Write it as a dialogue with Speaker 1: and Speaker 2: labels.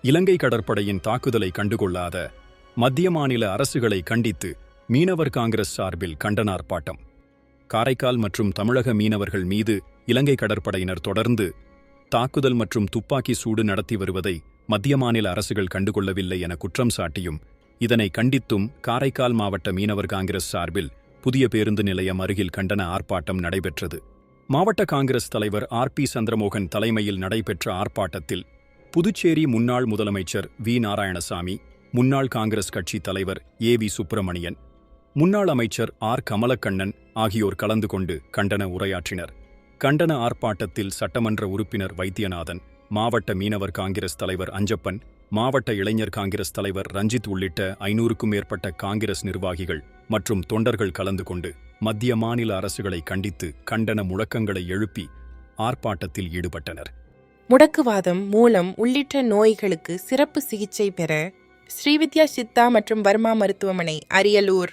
Speaker 1: இலங்கை கடற்படையின் தாக்குதலை கண்டுகொள்ளாத மத்திய மாநில அரசுகளை கண்டித்து மீனவர் காங்கிரஸ் சார்பில் கண்டன ஆர்ப்பாட்டம். காரைக்கால் மற்றும் தமிழக மீனவர்கள் மீது இலங்கை கடற்படையினர் தொடர்ந்து தாக்குதல் மற்றும் துப்பாக்கி சூடு நடத்தி வருவதை மத்திய மாநில அரசுகள் கண்டுகொள்ளவில்லை என குற்றம் சாட்டியும் இதனை கண்டித்தும் காரைக்கால் மாவட்ட மீனவர் காங்கிரஸ் சார்பில் புதிய பேருந்து நிலையம் அருகில் கண்டன ஆர்ப்பாட்டம் நடைபெற்றது. மாவட்ட காங்கிரஸ் தலைவர் ஆர்.பி. சந்திரமோகன் தலைமையில் நடைபெற்ற ஆர்ப்பாட்டத்தில் புதுச்சேரி முன்னாள் முதலமைச்சர் வி. நாராயணசாமி, முன்னாள் காங்கிரஸ் கட்சி தலைவர் ஏ.வி. சுப்பிரமணியன், முன்னாள் அமைச்சர் ஆர். கமலக்கண்ணன் ஆகியோர் கலந்து கொண்டு கண்டன உரையாற்றினர். கண்டன ஆர்ப்பாட்டத்தில் சட்டமன்ற உறுப்பினர் வைத்தியநாதன், மாவட்ட மீனவர் காங்கிரஸ் தலைவர் அஞ்சப்பன், மாவட்ட இளைஞர் காங்கிரஸ் தலைவர் ரஞ்சித் உள்ளிட்ட 500க்கும் மேற்பட்ட காங்கிரஸ் நிர்வாகிகள் மற்றும் தொண்டர்கள் கலந்து கொண்டு மத்திய மாநில அரசுகளை கண்டித்து கண்டன முழக்கங்களை எழுப்பி ஆர்ப்பாட்டத்தில் ஈடுபட்டனர்.
Speaker 2: முடக்குவாதம், மூலம் உள்ளிட்ட நோய்களுக்கு சிறப்பு சிகிச்சை பெற ஸ்ரீவித்யா சித்தா மற்றும் வர்மா மருத்துவமனை, அரியலூர்.